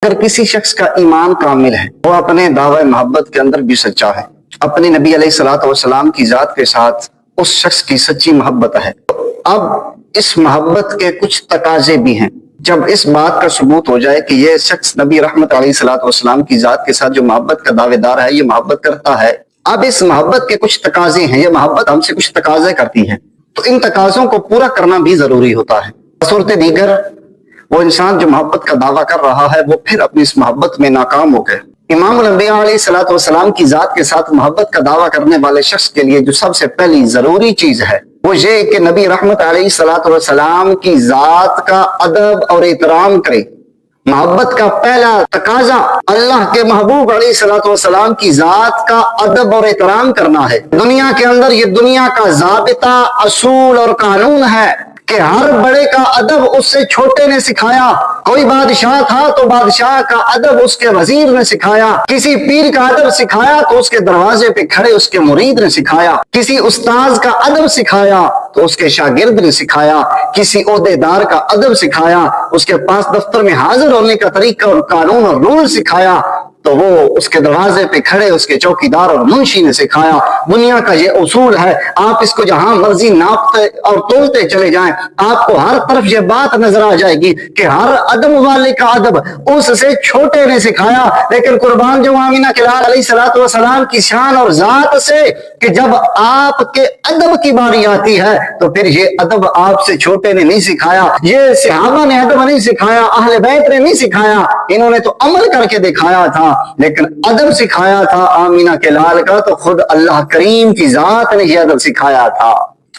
اگر کسی شخص کا ایمان کامل ہے، وہ اپنے دعوی محبت کے اندر بھی سچا ہے، اپنے نبی علیہ الصلوۃ والسلام کی ذات کے ساتھ اس شخص کی سچی محبت ہے، اب اس محبت کے کچھ تقاضے بھی ہیں۔ جب اس بات کا ثبوت ہو جائے کہ یہ شخص نبی رحمت علیہ الصلوۃ والسلام کی ذات کے ساتھ جو محبت کا دعوے دار ہے، یہ محبت کرتا ہے، اب اس محبت کے کچھ تقاضے ہیں، یہ محبت ہم سے کچھ تقاضے کرتی ہے، تو ان تقاضوں کو پورا کرنا بھی ضروری ہوتا ہے۔ بصورت دیگر وہ انسان جو محبت کا دعویٰ کر رہا ہے وہ پھر اپنی اس محبت میں ناکام ہو گئے۔ امام الانبیاء علیہ الصلوۃ والسلام کی ذات کے ساتھ محبت کا دعویٰ کرنے والے شخص کے لیے جو سب سے پہلی ضروری چیز ہے وہ یہ کہ نبی رحمت علیہ الصلوۃ والسلام کی ذات کا ادب اور احترام کرے۔ محبت کا پہلا تقاضا اللہ کے محبوب علیہ الصلوۃ والسلام کی ذات کا ادب اور احترام کرنا ہے۔ دنیا کے اندر یہ دنیا کا ضابطہ، اصول اور قانون ہے کہ ہر بڑے کا ادب اس سے چھوٹے نے سکھایا۔ کوئی بادشاہ تھا تو بادشاہ کا ادب اس کے وزیر نے سکھایا، کسی پیر کا ادب سکھایا تو اس کے دروازے پہ کھڑے اس کے مرید نے سکھایا، کسی استاذ کا ادب سکھایا تو اس کے شاگرد نے سکھایا، کسی عہدے دار کا ادب سکھایا، اس کے پاس دفتر میں حاضر ہونے کا طریقہ اور قانون اور رول سکھایا تو وہ اس کے دروازے پہ کھڑے اس کے چوکیدار اور منشی نے سکھایا۔ دنیا کا یہ اصول ہے، آپ اس کو جہاں مرضی ناپتے اور تولتے چلے جائیں، آپ کو ہر طرف یہ بات نظر آ جائے گی کہ ہر ادب والے کا ادب اس سے چھوٹے نے سکھایا۔ لیکن قربان جو آمینہ کے لال علیہ الصلوۃ والسلام کی شان اور ذات سے کہ جب آپ کے ادب کی باری آتی ہے تو پھر یہ ادب آپ سے چھوٹے نے نہیں سکھایا، یہ صحابہ نے ادب نہیں سکھایا، اہل بیت نے نہیں سکھایا، انہوں نے تو عمل کر کے دکھایا تھا، لیکن ادب سکھایا تھا آمینہ کے لال کا تو خود اللہ کریم کی ذات نے یہ ادب سکھایا تھا۔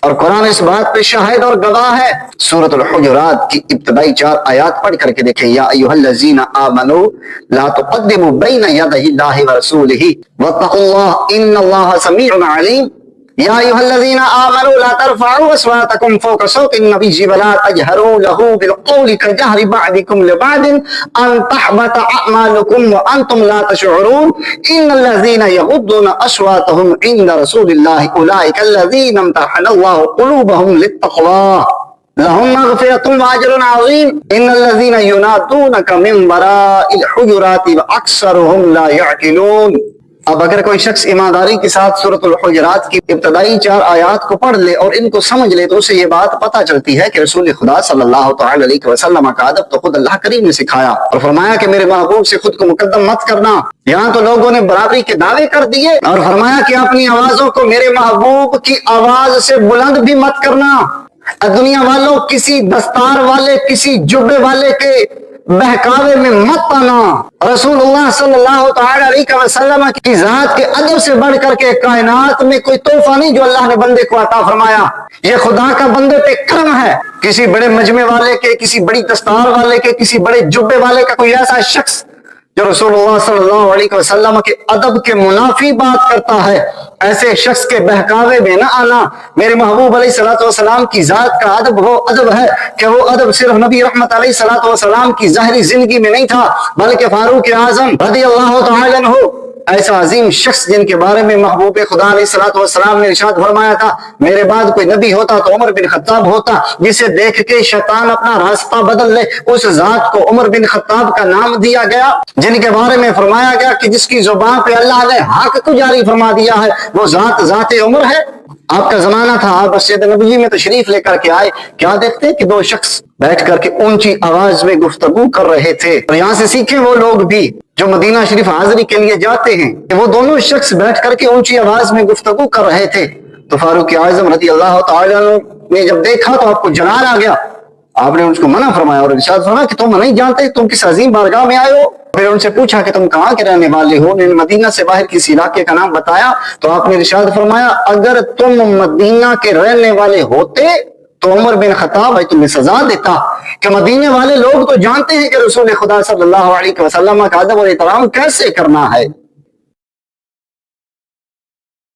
اور قرآن اس بات پہ شاہد اور گواہ ہے۔ سورۃ الحجرات کی ابتدائی 4 آیات پڑھ کر کے دیکھیں، یا ایھا الذین آمنوا لا تقدموا بین یدی اللہ ورسولہ واتقوا اللہ ان اللہ سمیع علیم۔ یا ایھا الذین آمنوا لا ترفعوا اصواتکم فوق صوت النبی ولا تجہروا له بالقول کجہر بعضکم لبعض ان تحبط اعمالکم وانتم لا تشعرون ان الذین یغضون اصواتهم عند رسول اللہ اولئک الذین امتحن اللہ قلوبهم للتقوى لهم مغفرۃ واجر عظیم ان الذین ینادونک من وراء الحجرات واکثرهم لا یعقلون۔ اب اگر کوئی شخص ایمانداری کے ساتھ سورۃ الحجرات کی ابتدائی 4 آیات کو پڑھ لے اور ان کو سمجھ لے تو اسے یہ بات پتہ چلتی ہے کہ رسول خدا صلی اللہ تعالی علیہ وسلم کا ادب تو خود اللہ کریم نے سکھایا اور فرمایا کہ میرے محبوب سے خود کو مقدم مت کرنا۔ یہاں تو لوگوں نے برابری کے دعوے کر دیے اور فرمایا کہ اپنی آوازوں کو میرے محبوب کی آواز سے بلند بھی مت کرنا۔ دنیا والوں کسی دستار والے، کسی جبے والے کے بہکاوے میں مت آنا۔ رسول اللہ صلی اللہ تعالی علیہ وسلم کی ذات کے ادب سے بڑھ کر کے کائنات میں کوئی تحفہ نہیں جو اللہ نے بندے کو عطا فرمایا۔ یہ خدا کا بندے پہ کرم ہے۔ کسی بڑے مجمع والے کے، کسی بڑی دستار والے کے، کسی بڑے جبے والے کا کوئی ایسا شخص جو رسول اللہ صلی اللہ علیہ وسلم کے ادب کے منافی بات کرتا ہے، ایسے شخص کے بہکاوے میں نہ آنا۔ میرے محبوب علیہ الصلوۃ والسلام کی ذات کا ادب وہ ادب ہے کہ وہ ادب صرف نبی رحمت علیہ الصلوۃ والسلام کی ظاہری زندگی میں نہیں تھا، بلکہ فاروق اعظم رضی اللہ تعالی عنہ ایسا عظیم شخص جن کے بارے میں محبوب خدا علیہ الصلوۃ والسلام نے ارشاد فرمایا تھا میرے بعد کوئی نبی ہوتا تو عمر بن خطاب ہوتا، جسے دیکھ کے شیطان اپنا راستہ بدل لے، اس ذات کو عمر بن خطاب کا نام دیا گیا، جن کے بارے میں فرمایا گیا کہ جس کی زبان پہ اللہ نے حق کو جاری فرما دیا ہے وہ ذات عمر ہے۔ آپ کا زمانہ تھا، آپ مسجد نبوی میں تشریف لے کر کے آئے، کیا دیکھتے کہ 2 شخص بیٹھ کر کے اونچی آواز میں گفتگو کر رہے تھے۔ اور یہاں سے سیکھیں وہ لوگ بھی جو مدینہ شریف حاضری کے لیے جاتے ہیں کہ وہ دونوں شخص بیٹھ کر کے اونچی آواز میں گفتگو کر رہے تھے تو فاروق اعظم رضی اللہ تعالی عنہ نے جب دیکھا تو آپ کو جلال آ گیا، آپ نے ان کو منع فرمایا اور ارشاد فرمایا کہ تم نہیں جانتے تم کس عظیم بارگاہ میں آئے ہو۔ پھر ان سے پوچھا کہ تم کہاں کے رہنے والے ہو، انہوں نے مدینہ سے باہر کسی علاقے کا نام بتایا تو آپ نے ارشاد فرمایا اگر تم مدینہ کے رہنے والے ہوتے تو عمر بن خطاب تمہیں سزا دیتا، کہ مدینے والے لوگ تو جانتے ہیں کہ رسول خدا صلی اللہ علیہ وسلم کا ادب اور احترام کیسے کرنا ہے۔